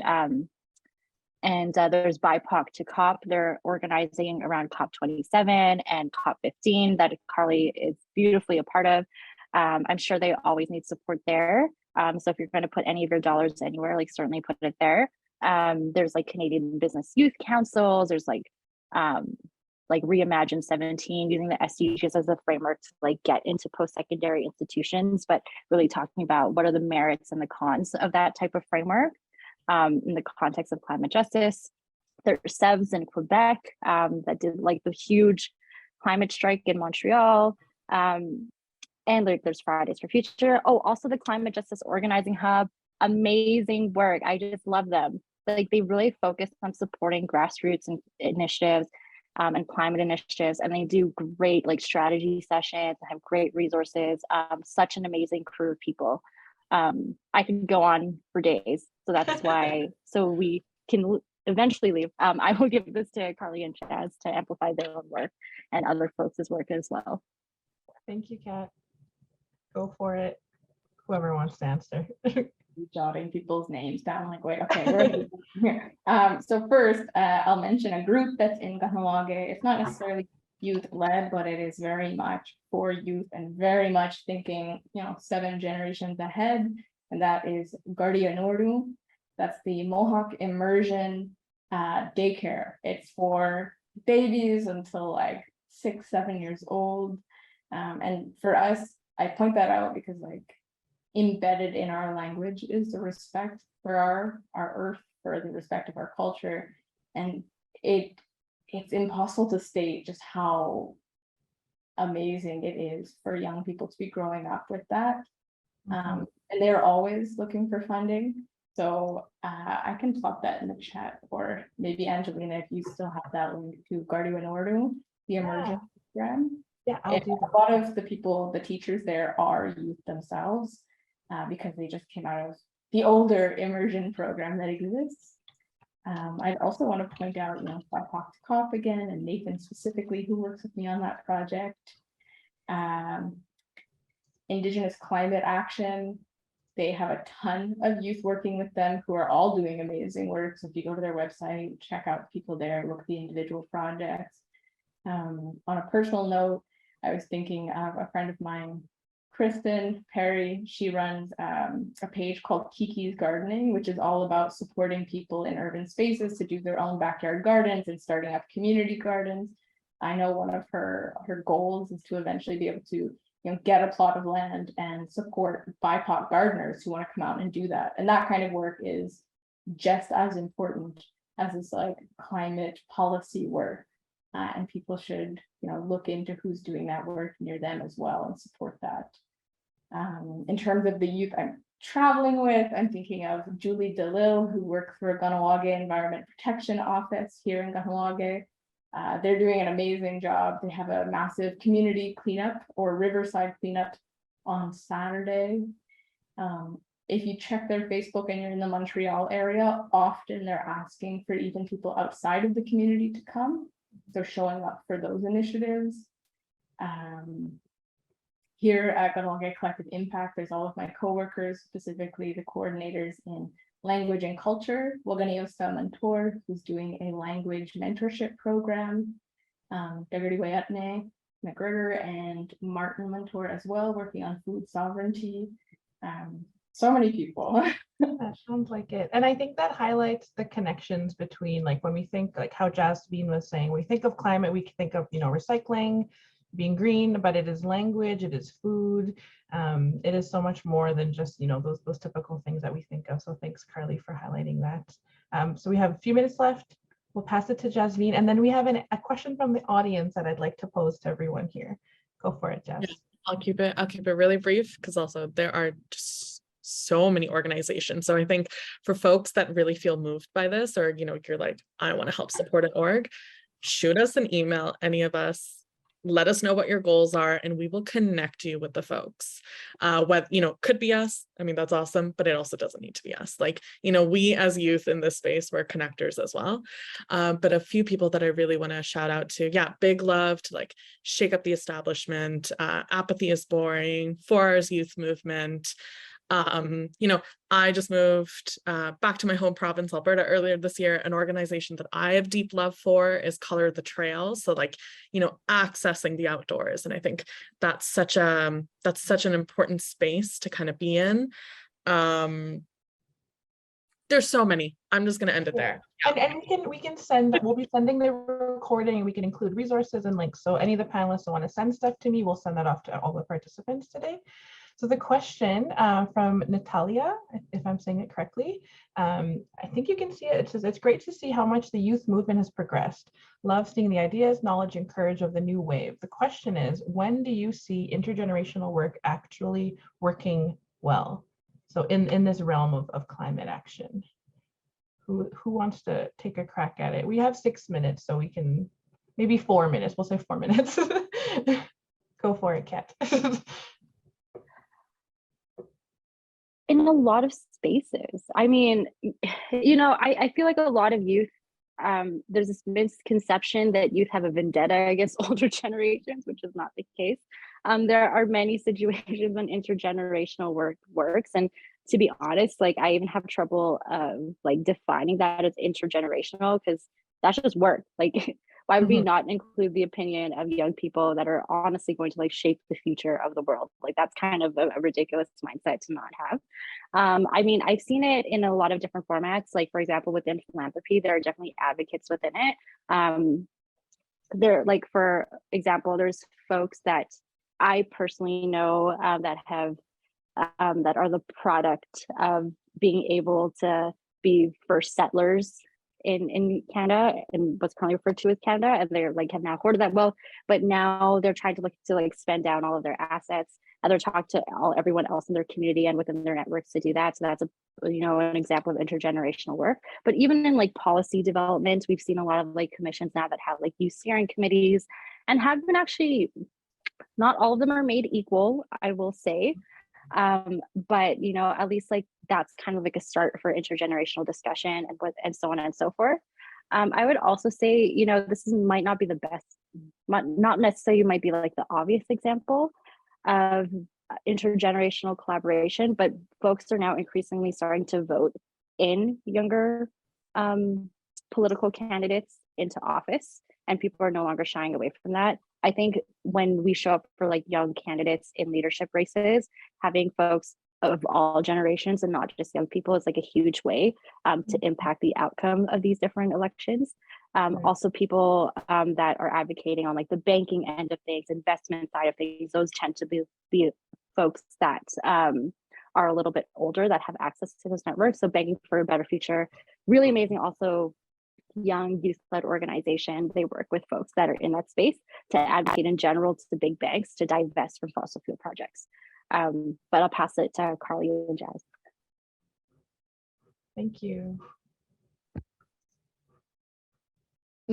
And there's BIPOC to COP. They're organizing around COP27 and COP15 that Carlee is beautifully a part of. I'm sure they always need support there. So if you're going to put any of your dollars anywhere, like certainly put it there. There's like Canadian Business Youth Councils. There's like Reimagine 17, using the SDGs as a framework to like get into post-secondary institutions, but really talking about what are the merits and the cons of that type of framework. In the context of climate justice. There's SEVs in Quebec that did like the huge climate strike in Montreal. And like there's Fridays for Future. Oh, also the Climate Justice Organizing Hub, amazing work. I just love them. Like they really focus on supporting grassroots and initiatives and climate initiatives, and they do great like strategy sessions and have great resources. Such an amazing crew of people. I could go on for days, so that's why. So we can eventually leave. I will give this to Carlee and Jazz to amplify their own work and other folks' work as well. Thank you, Kat. Go for it. Whoever wants to answer. Jotting people's names down, like, wait, okay, we're here. So first, I'll mention a group that's in Cadungog. It's not necessarily youth-led, but it is very much for youth and very much thinking, 7 generations ahead. And that is Gardia Nordu. That's the Mohawk immersion daycare. It's for babies until like 6-7 years old. And for us, I point that out because like embedded in our language is the respect for our earth, for the respect of our culture. And it's impossible to state just how amazing it is for young people to be growing up with that. And they're always looking for funding. So I can plug that in the chat, or maybe Angelina, if you still have that link to Gardia Nordu, the immersion program. Yeah, I'll do that. A lot of the people, the teachers there are youth themselves, because they just came out of the older immersion program that exists. I also want to point out, BIPOC to COP again, and Nathan specifically, who works with me on that project. Indigenous Climate Action, they have a ton of youth working with them who are all doing amazing work. So if you go to their website, check out people there, look at the individual projects. On a personal note, I was thinking of a friend of mine, Kristen Perry. She runs a page called Kiki's Gardening, which is all about supporting people in urban spaces to do their own backyard gardens and starting up community gardens. I know one of her goals is to eventually be able to get a plot of land and support BIPOC gardeners who want to come out and do that. And that kind of work is just as important as this like climate policy work. And people should, look into who's doing that work near them as well and support that. In terms of the youth I'm traveling with, I'm thinking of Julie DeLille, who works for Kahnawake Environment Protection Office here in Kahnawake. They're doing an amazing job. They have a massive community cleanup or riverside cleanup on Saturday. If you check their Facebook and you're in the Montreal area, often they're asking for even people outside of the community to come. So showing up for those initiatives. Here at Kahnawake Collective Impact, there's all of my coworkers, specifically the coordinators in language and culture, Waganiosta Mentor, who's doing a language mentorship program, Daggerty Wayatne, McGregor, and Martin Mentor as well, working on food sovereignty. So many people. That sounds like it. And I think that highlights the connections between, like, when we think, like how Jasveen was saying, we think of climate, we think of, recycling, being green, but it is language, it is food. It is so much more than just, those typical things that we think of. So thanks, Carlee, for highlighting that. So we have a few minutes left. We'll pass it to Jasveen. And then we have a question from the audience that I'd like to pose to everyone here. Go for it, Jas. Yeah, I'll keep it really brief, because also there are just so many organizations. So I think for folks that really feel moved by this, or you're like, I want to help support an org, shoot us an email, any of us, let us know what your goals are, and we will connect you with the folks. What could be us. I mean, that's awesome, but it also doesn't need to be us. Like, we as youth in this space, we're connectors as well. But a few people that I really want to shout out to, big love to like Shake Up the Establishment, Apathy is Boring, 4 Hours Youth Movement. I just moved back to my home province, Alberta, earlier this year. An organization that I have deep love for is Color the Trail. So like, accessing the outdoors. And I think that's such an important space to kind of be in. There's so many. I'm just going to end it there. And we can send, we'll be sending the recording, and we can include resources and links. So any of the panelists who want to send stuff to me, we'll send that off to all the participants today. So the question from Natalia, if I'm saying it correctly, I think you can see it. It says, it's great to see how much the youth movement has progressed. Love seeing the ideas, knowledge, and courage of the new wave. The question is, when do you see intergenerational work actually working well? So in this realm of climate action, who wants to take a crack at it? We have 6 minutes, so we can, maybe 4 minutes. We'll say 4 minutes. Go for it, Kat. In a lot of spaces. I mean, I feel like a lot of youth, there's this misconception that youth have a vendetta against older generations, which is not the case. There are many situations when intergenerational work works. And to be honest, like I even have trouble like defining that as intergenerational, because that's just work. Like, why would we not include the opinion of young people that are honestly going to like shape the future of the world? Like that's kind of a ridiculous mindset to not have. I mean, I've seen it in a lot of different formats. Like for example, within philanthropy, there are definitely advocates within it. There, like for example, there's folks that I personally know that have that are the product of being able to be first settlers in Canada and what's currently referred to as Canada, and they're like have now hoarded that wealth, but now they're trying to look to like spend down all of their assets, and they're talking to everyone else in their community and within their networks to do that. So that's an example of intergenerational work. But even in like policy development, we've seen a lot of like commissions now that have like youth steering committees and have been actually, not all of them are made equal, I will say. But at least like that's kind of like a start for intergenerational discussion and so on and so forth. I would also say, this might not be the best, not necessarily might be like the obvious example of intergenerational collaboration, but folks are now increasingly starting to vote in younger political candidates into office, and people are no longer shying away from that. I think when we show up for like young candidates in leadership races, having folks of all generations and not just young people is like a huge way to impact the outcome of these different elections. Also people that are advocating on like the banking end of things, investment side of things, those tend to be folks that are a little bit older that have access to those networks. So Banking for a Better Future, really amazing. Also young youth-led organization. They work with folks that are in that space to advocate in general to the big banks to divest from fossil fuel projects. But I'll pass it to Carlee and Jazz. Thank you. I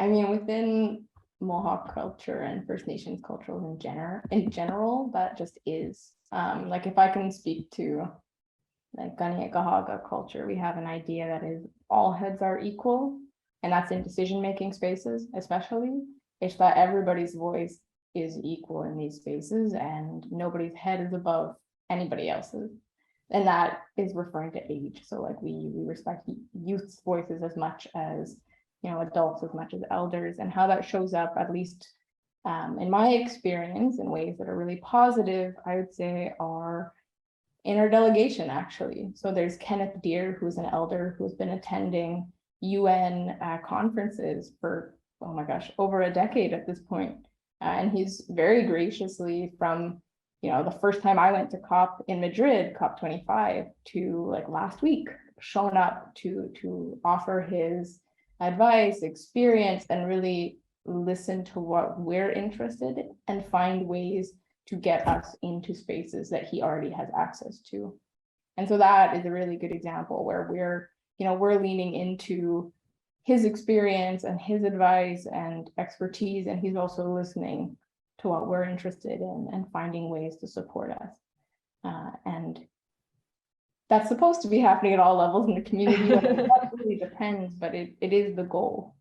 mean, within Mohawk culture and First Nations culture in general, that just is. Like if I can speak to like Kanien'kehá:ka culture, we have an idea that is all heads are equal, and that's in decision-making spaces, especially. It's that everybody's voice is equal in these spaces and nobody's head is above anybody else's. And that is referring to age. So like we respect youth's voices as much as, you know, adults as much as elders, and how that shows up, at least in my experience, in ways that are really positive, I would say are in our delegation, actually. So there's Kenneth Deere, who's an elder who's been attending UN conferences for, oh my gosh, over a decade at this point. And he's very graciously, from, you know, the first time I went to COP in Madrid, COP25, to like last week, shown up to offer his advice, experience, and really listen to what we're interested in and find ways to get us into spaces that he already has access to. And so that is a really good example where we're leaning into his experience and his advice and expertise, and he's also listening to what we're interested in and finding ways to support us. And that's supposed to be happening at all levels in the community. That really depends, but it is the goal.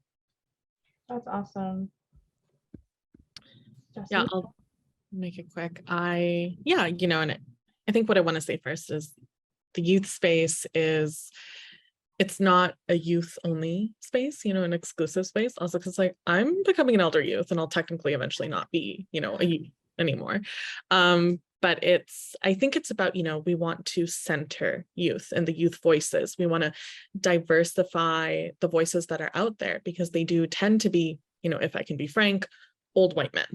That's awesome. Yeah, I'll make it quick. And I think what I want to say first is the youth space it's not a youth only space, an exclusive space. Also, because like I'm becoming an elder youth and I'll technically eventually not be, a youth anymore. But I think it's about, we want to center youth and the youth voices. We want to diversify the voices that are out there, because they do tend to be, if I can be frank, old white men.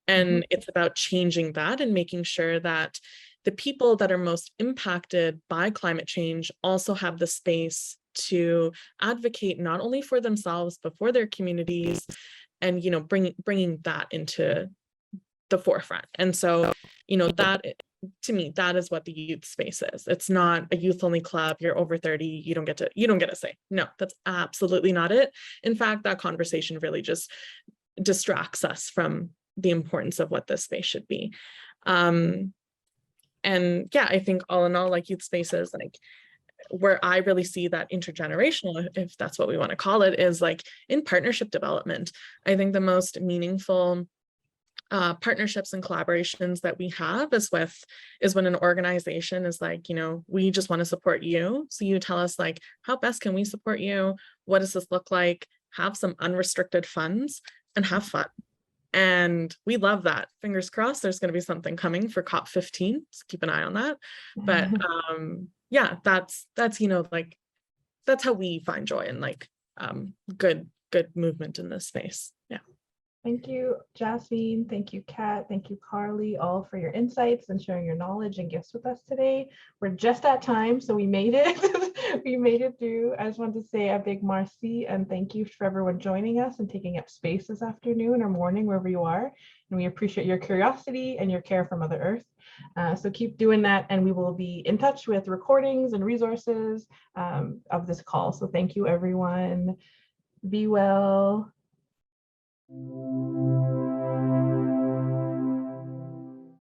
And it's about changing that and making sure that the people that are most impacted by climate change also have the space to advocate not only for themselves, but for their communities, and, bringing that into the forefront. And so, that, to me, that is what the youth space is. It's not a youth only club. You're over 30. You don't get a say. No, that's absolutely not it. In fact, that conversation really just distracts us from the importance of what this space should be. And yeah, I think all in all, like youth spaces, like where I really see that intergenerational, if that's what we want to call it, is like in partnership development. I think the most meaningful partnerships and collaborations that we have is when an organization is like, we just want to support you. So you tell us like, how best can we support you? What does this look like? Have some unrestricted funds and have fun. And we love that. Fingers crossed, there's going to be something coming for COP15. So keep an eye on that. But yeah, that's like, that's how we find joy and like good movement in this space. Yeah. Thank you, Jasveen. Thank you, Kat. Thank you, Carlee, all for your insights and sharing your knowledge and gifts with us today. We're just at time, so we made it. We made it through. I just want to say a big merci and thank you for everyone joining us and taking up space this afternoon or morning, wherever you are. And we appreciate your curiosity and your care for Mother Earth. So keep doing that, and we will be in touch with recordings and resources of this call. So thank you, everyone. Be well.